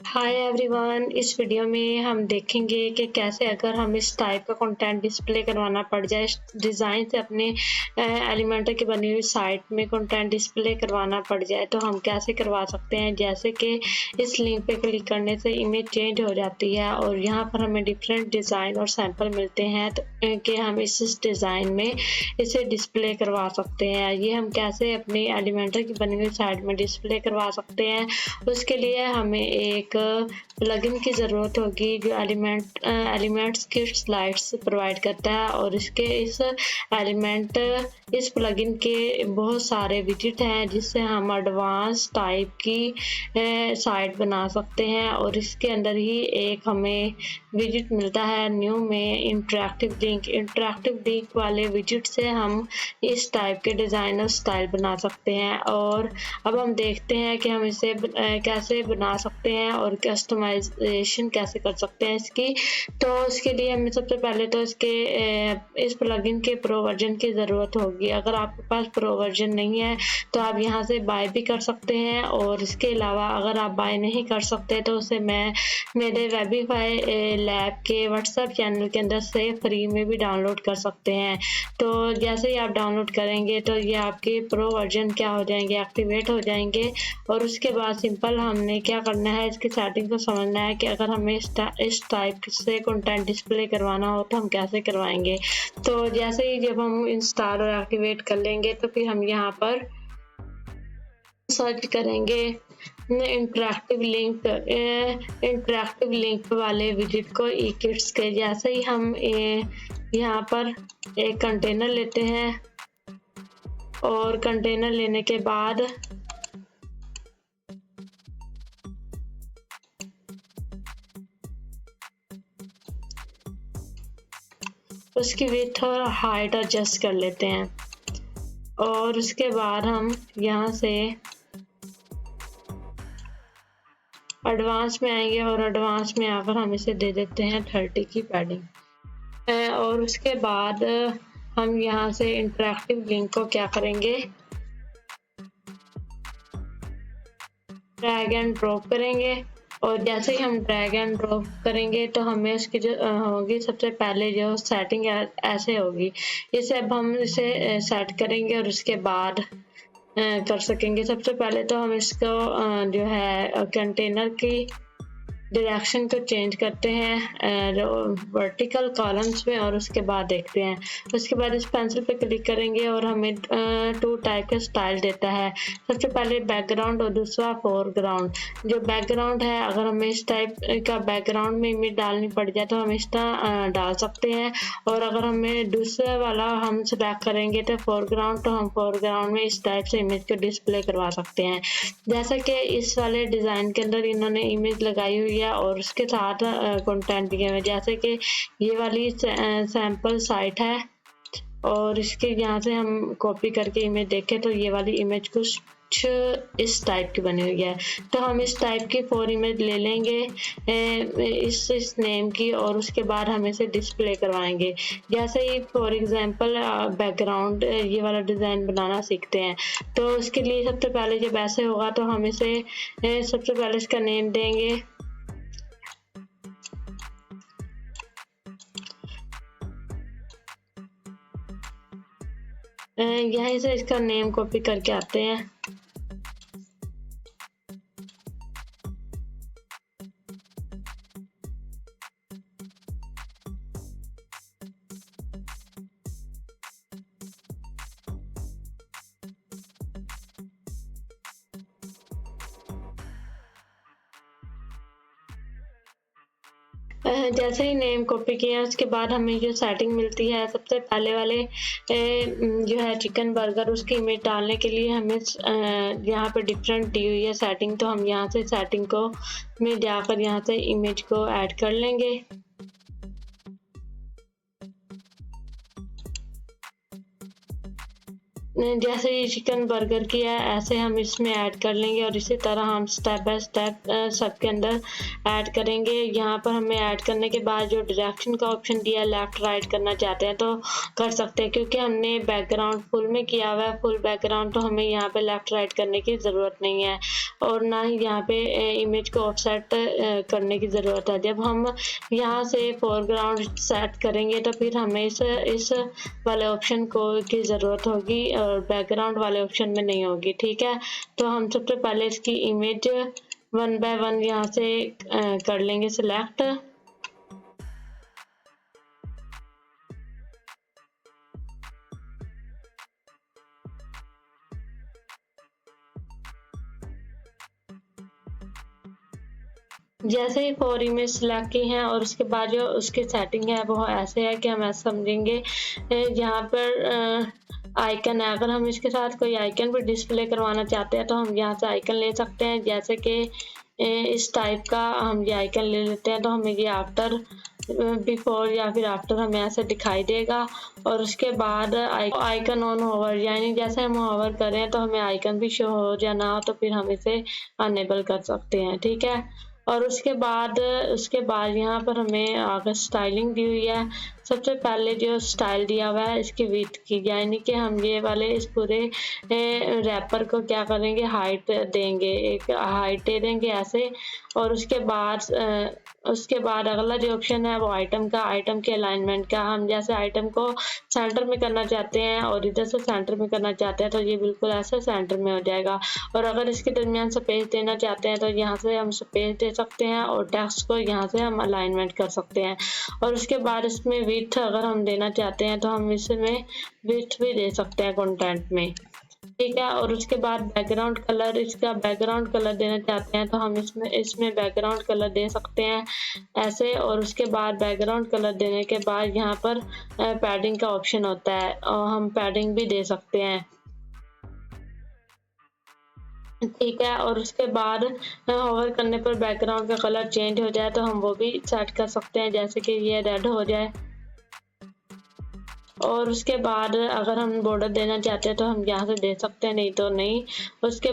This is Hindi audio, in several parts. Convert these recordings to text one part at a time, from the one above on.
हाय एवरीवन, इस वीडियो में हम देखेंगे कि कैसे अगर हम इस टाइप का कंटेंट डिस्प्ले करवाना पड़ जाए डिज़ाइन से अपने एलिमेंटर की बनी हुई साइट में कंटेंट डिस्प्ले करवाना पड़ जाए तो हम कैसे करवा सकते हैं। जैसे कि इस लिंक पे क्लिक करने से इमेज चेंज हो जाती है और यहाँ पर हमें डिफरेंट डिज़ाइन और सैंपल मिलते हैं तो कि हम इस डिज़ाइन में इसे डिस्प्ले करवा सकते हैं। ये हम कैसे अपनी एलिमेंटर की बनी हुई साइट में डिस्प्ले करवा सकते हैं, उसके लिए हमें एक प्लगइन की ज़रूरत होगी जो एलिमेंट्स की स्लाइड्स प्रोवाइड करता है और इस प्लगइन के बहुत सारे विजिट हैं जिससे हम एडवांस टाइप की साइट बना सकते हैं। और इसके अंदर ही एक हमें विजिट मिलता है न्यू में इंटरेक्टिव लिंक वाले विजिट से हम इस टाइप के डिज़ाइन और स्टाइल बना सकते हैं। और अब हम देखते हैं कि हम इसे कैसे बना सकते हैं और कस्टमाइजेशन कैसे कर सकते हैं इसकी। तो इसके लिए हमें सबसे पहले तो इस प्लगइन के प्रो वर्जन की ज़रूरत होगी। अगर आपके पास प्रो वर्जन नहीं है तो आप यहाँ से बाय भी कर सकते हैं, और इसके अलावा अगर आप बाय नहीं कर सकते तो उसे मैं मेरे वेबीफाई लैब के व्हाट्सएप चैनल के अंदर से फ्री में भी डाउनलोड कर सकते हैं। तो जैसे ही आप डाउनलोड करेंगे तो ये आपके प्रो वर्जन क्या हो जाएंगे, एक्टिवेट हो जाएंगे। और उसके बाद सिंपल हमने क्या करना है, इसकी सेटिंग को समझना है कि अगर हमें इस टाइप से कंटेंट डिस्प्ले करवाना हो तो हम कैसे करवाएंगे। तो जैसे ही जब हम इंस्टॉल और एक्टिवेट कर लेंगे तो फिर हम यहाँ पर सर्च करेंगे इंटरेक्टिव लिंक वाले विजिट को ई किट्स के। जैसे ही हम यहाँ पर एक कंटेनर लेते हैं और कंटेनर लेने के बाद उसकी विड्थ और हाइट एडजस्ट कर लेते हैं। और उसके बाद हम यहाँ से एडवांस में आएंगे और एडवांस में आकर हम इसे दे देते हैं 30 की पैडिंग। और उसके बाद हम यहाँ से इंटरेक्टिव लिंक को क्या करेंगे, ड्रैग एंड ड्रॉप करेंगे। और जैसे ही हम ड्रैग एंड ड्रॉप करेंगे तो हमें उसकी जो होगी सबसे पहले जो सेटिंग ऐसे होगी। इसे अब हम इसे सेट करेंगे और उसके बाद कर सकेंगे। सबसे पहले तो हम इसको जो है कंटेनर की डायरेक्शन को चेंज करते हैं वर्टिकल कॉलम्स में, और उसके बाद देखते हैं। उसके बाद इस पेंसिल पे क्लिक करेंगे और हमें 2 टाइप का स्टाइल देता है। सबसे पहले बैकग्राउंड और दूसरा फोरग्राउंड। जो बैकग्राउंड है, अगर हमें इस टाइप का बैकग्राउंड में इमेज डालनी पड़ जाए तो हम इसका डाल सकते हैं। और अगर हमें दूसरे वाला हम सेलेक्ट करेंगे तो फोरग्राउंड, तो हम फोरग्राउंड में इस टाइप से इमेज को डिस्प्ले करवा सकते हैं। जैसा कि इस वाले डिज़ाइन के अंदर इन्होंने इमेज लगाई हुई है और उसके साथ कंटेंट दिए हुए, जैसे कि ये वाली सैंपल साइट है और इसके यहाँ से हम कॉपी करके इमेज देखें तो ये वाली इमेज कुछ इस टाइप की बनी हुई है। तो हम इस टाइप की 4 इमेज ले लेंगे इस नेम की, और उसके बाद हम इसे डिस्प्ले करवाएंगे। जैसे ही फॉर एग्जांपल बैकग्राउंड ये वाला डिज़ाइन बनाना सीखते हैं तो उसके लिए सबसे पहले जब ऐसे होगा तो हम इसे सबसे पहले इसका नेम देंगे। यहीं से इसका नेम कॉपी करके आते हैं। जैसे ही नेम कॉपी किया उसके बाद हमें जो सेटिंग मिलती है, सबसे पहले वाले जो है चिकन बर्गर, उसकी इमेज डालने के लिए हमें यहाँ पे डिफरेंट दी हुई है सेटिंग। तो हम यहाँ से सेटिंग को में जाकर यहाँ से इमेज को ऐड कर लेंगे। जैसे ये चिकन बर्गर की है ऐसे हम इसमें ऐड कर लेंगे और इसी तरह हम स्टेप बाय स्टेप सबके अंदर ऐड करेंगे। यहाँ पर हमें ऐड करने के बाद जो डायरेक्शन का ऑप्शन दिया लेफ्ट राइट करना चाहते हैं तो कर सकते हैं, क्योंकि हमने बैकग्राउंड फुल में किया हुआ है फुल बैकग्राउंड, तो हमें यहाँ पे लेफ्ट राइट करने की ज़रूरत नहीं है और ना ही यहाँ पे इमेज को ऑफसेट करने की ज़रूरत है। जब हम यहाँ से फोरग्राउंड सेट करेंगे तो फिर हमें इस वाले ऑप्शन को की ज़रूरत होगी और बैकग्राउंड वाले ऑप्शन में नहीं होगी। ठीक है, तो हम सबसे पहले इसकी इमेज 1 बाय 1 यहाँ से कर लेंगे सिलेक्ट। जैसे ही 4 इमेज सिलेक्ट की हैं और उसके बाद जो उसकी सेटिंग है वो ऐसे है कि हम ऐसा समझेंगे यहाँ पर आइकन है, अगर हम इसके साथ कोई आइकन भी डिस्प्ले करवाना चाहते हैं तो हम यहाँ से आइकन ले सकते हैं। जैसे कि इस टाइप का हम ये आइकन ले लेते हैं तो हमें ये आफ्टर बिफोर या फिर आफ्टर हमें ऐसे दिखाई देगा और उसके बाद आइकन ऑन होवर, यानी जैसे हम होवर करें तो हमें आइकन भी शो हो या ना हो तो फिर हम इसे अनेबल कर सकते हैं। ठीक है, और उसके बाद यहाँ पर हमें आगे स्टाइलिंग दी हुई है। सबसे पहले जो स्टाइल दिया हुआ है इसकी विड्थ की, यानी कि हम ये वाले इस पूरे रैपर को क्या करेंगे हाइट देंगे, एक हाइट दे देंगे ऐसे। और उसके बाद अगला जो ऑप्शन है वो आइटम के अलाइनमेंट का, हम जैसे आइटम को सेंटर में करना चाहते हैं और इधर से सेंटर में करना चाहते हैं तो ये बिल्कुल ऐसे सेंटर में हो जाएगा। और अगर इसके दरमियान स्पेस देना चाहते हैं तो यहाँ से हम स्पेस दे सकते हैं और टेक्स्ट को यहाँ से हम अलाइनमेंट कर सकते हैं। और उसके बाद इसमें विड्थ अगर हम देना चाहते हैं तो हम इसमें विड्थ भी दे सकते हैं कंटेंट में। ठीक है, और उसके बाद बैकग्राउंड कलर, इसका बैकग्राउंड कलर देना चाहते हैं तो हम इसमें बैकग्राउंड कलर दे सकते हैं ऐसे। और उसके बाद बैकग्राउंड कलर देने के बाद यहाँ पर पैडिंग का ऑप्शन होता है और हम पैडिंग भी दे सकते हैं। ठीक है, और उसके बाद होवर करने पर बैकग्राउंड का कलर चेंज हो जाए तो हम वो भी सेट कर सकते हैं, जैसे कि ये रेड हो जाए। और उसके बाद अगर हम बॉर्डर देना चाहते हैं तो हम यहाँ से दे सकते हैं, नहीं तो नहीं। उसके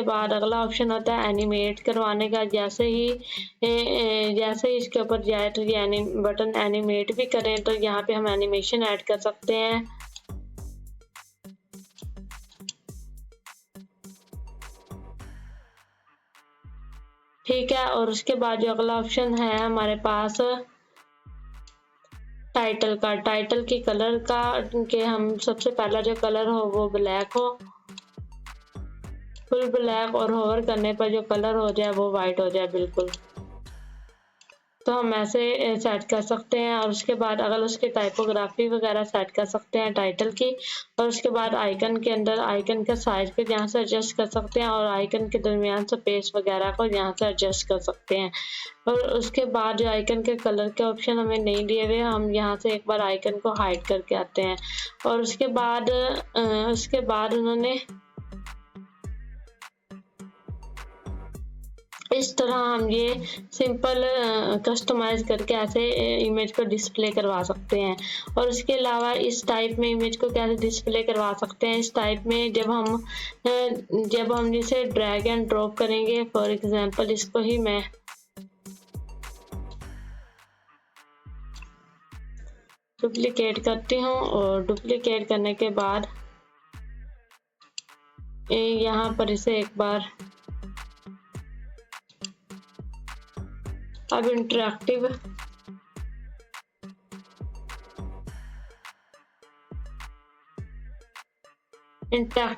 बाद अगला ऑप्शन होता है एनिमेट करवाने का। जैसे ही इसके ऊपर जाए तो ये बटन एनिमेट भी करें तो यहाँ पे हम एनिमेशन ऐड कर सकते हैं। ठीक है, और उसके बाद जो अगला ऑप्शन है हमारे पास टाइटल की कलर का, कि हम सबसे पहला जो कलर हो वो ब्लैक हो, फुल ब्लैक, और होवर करने पर जो कलर हो जाए वो वाइट हो जाए बिल्कुल। तो हम ऐसे सेट कर सकते हैं। और उसके बाद अगर उसकी टाइपोग्राफी वगैरह सेट कर सकते हैं टाइटल की। और उसके बाद आइकन के अंदर आइकन का साइज को यहाँ से एडजस्ट कर सकते हैं और आइकन के दरमियान स्पेस वगैरह को यहाँ से एडजस्ट कर सकते हैं। और उसके बाद जो आइकन के कलर के ऑप्शन हमें नहीं दिए हुए, हम यहाँ से एक बार आइकन को हाइड करके आते हैं। और उसके बाद उन्होंने इस तरह हम ये सिंपल कस्टमाइज करके ऐसे इमेज को डिस्प्ले करवा सकते हैं। और उसके अलावा इस टाइप में इमेज को कैसे डिस्प्ले करवा सकते हैं, इस टाइप में जब हम इसे ड्रैग एंड ड्रॉप करेंगे, फॉर एग्जांपल इसको ही मैं डुप्लीकेट करती हूँ। और डुप्लीकेट करने के बाद यहाँ पर इसे एक बार अब इंटरेक्टिव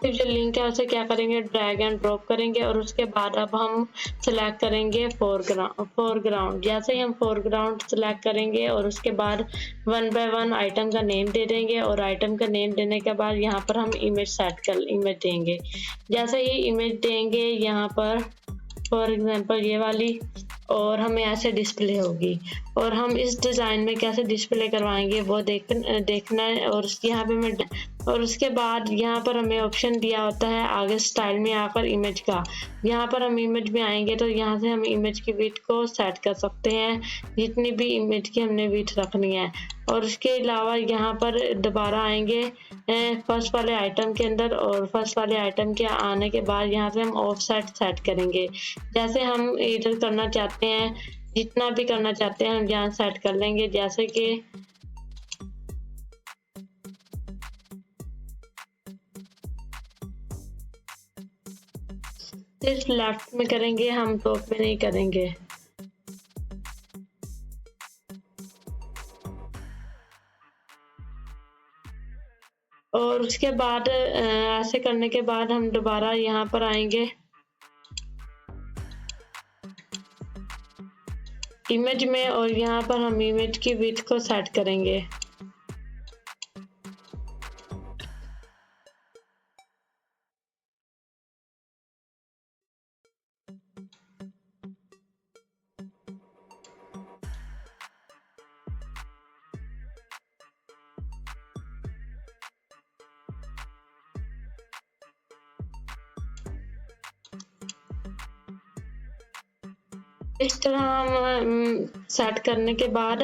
जो लिंक है उसे क्या करेंगे ड्रैग एंड ड्रॉप करेंगे। और उसके बाद अब हम सिलेक्ट करेंगे फोरग्राउंड। जैसे ही हम फोरग्राउंड सिलेक्ट करेंगे और उसके बाद 1 बाय 1 आइटम का नेम दे देंगे। और आइटम का नेम देने के बाद यहाँ पर हम इमेज देंगे। जैसे ही इमेज देंगे यहाँ पर फॉर एग्जांपल ये वाली, और हमें ऐसे डिस्प्ले होगी। और हम इस डिज़ाइन में कैसे डिस्प्ले करवाएंगे वो देखना है। और यहाँ पे मैं और उसके बाद यहाँ पर हमें ऑप्शन दिया होता है आगे स्टाइल में आकर इमेज का। यहाँ पर हम इमेज में आएंगे तो यहाँ से हम इमेज की विड्थ को सेट कर सकते हैं, जितनी भी इमेज की हमने विड्थ रखनी है। और उसके अलावा यहाँ पर दोबारा आएंगे फर्स्ट वाले आइटम के अंदर, और फर्स्ट वाले आइटम के आने के बाद यहाँ से हम ऑफसेट सेट करेंगे। जैसे हम इधर करना चाहते हैं, जितना भी करना चाहते हैं हम यहाँ सेट कर लेंगे। जैसे कि सिर्फ लेफ्ट में करेंगे, हम टॉप में नहीं करेंगे। और उसके बाद ऐसे करने के बाद हम दोबारा यहाँ पर आएंगे इमेज में, और यहाँ पर हम इमेज की विड्थ को सेट करेंगे। इस तरह हम सेट करने के बाद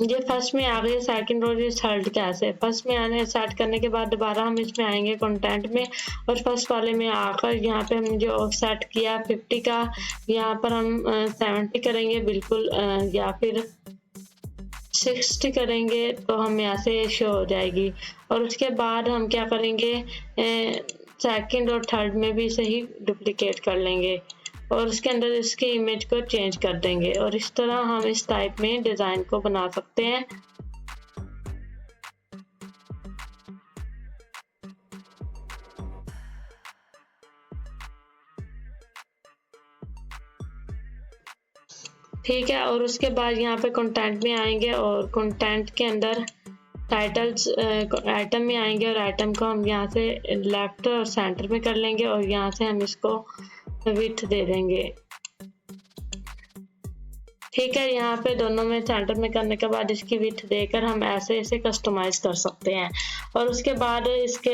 ये फर्स्ट में आ गई, सेकंड रो ये थर्ड कैसे फर्स्ट में आने सेट करने के बाद दोबारा हम इसमें आएंगे कंटेंट में, और फर्स्ट वाले में आकर यहाँ पे हम जो ऑफ सेट किया 50 का, यहाँ पर हम 70 करेंगे बिल्कुल, या फिर 60 करेंगे तो हम यहाँ से शो हो जाएगी। और उसके बाद हम क्या करेंगे, सेकंड और थर्ड में भी इसे ही डुप्लीकेट कर लेंगे और उसके अंदर इसके इमेज को चेंज कर देंगे, और इस तरह हम इस टाइप में डिज़ाइन को बना सकते हैं। ठीक है, और उसके बाद यहाँ पे कंटेंट में आएंगे और कंटेंट के अंदर टाइटल्स आइटम में आएंगे, और आइटम को हम यहाँ से लेफ्ट और सेंटर में कर लेंगे, और यहाँ से हम इसको विड्थ दे देंगे। ठीक है, यहाँ पे दोनों में सेंटर में करने के बाद इसकी विड्थ देकर हम ऐसे ऐसे कस्टमाइज कर सकते हैं। और उसके बाद इसके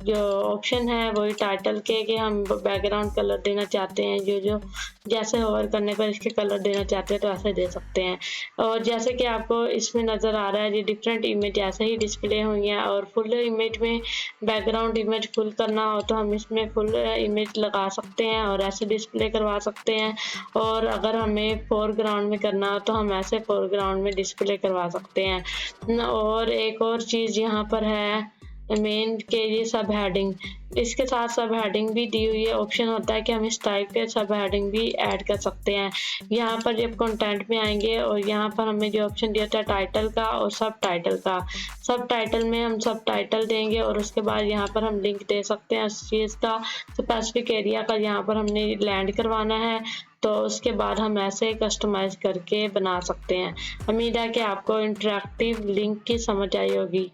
जो ऑप्शन है वही टाइटल के कि हम बैकग्राउंड कलर देना चाहते हैं, जो जैसे होवर करने पर इसके कलर देना चाहते हैं तो ऐसे दे सकते हैं। और जैसे कि आपको इसमें नज़र आ रहा है ये डिफरेंट इमेज ऐसे ही डिस्प्ले हुई हैं, और फुल इमेज में बैकग्राउंड इमेज फुल करना हो तो हम इसमें फुल इमेज लगा सकते हैं और ऐसे डिस्प्ले करवा सकते हैं। और अगर हमें फोरग्राउंड में करना हो तो हम ऐसे फोरग्राउंड में डिस्प्ले करवा सकते हैं। और एक और चीज़ यहाँ पर है मेन के लिए सब हेडिंग, इसके साथ सब हेडिंग भी दी हुई है। ऑप्शन होता है कि हम इस टाइप के सब हेडिंग भी ऐड कर सकते हैं। यहाँ पर जब कंटेंट में आएंगे और यहाँ पर हमें जो ऑप्शन दिया था टाइटल का और सब टाइटल का, सब टाइटल में हम सब टाइटल देंगे और उसके बाद यहाँ पर हम लिंक दे सकते हैं उस चीज़ का, स्पेसिफिक एरिया का यहाँ पर हमने लैंड करवाना है, तो उसके बाद हम ऐसे कस्टमाइज करके बना सकते हैं। उम्मीद है कि आपको इंटरेक्टिव लिंक की समझ आई होगी।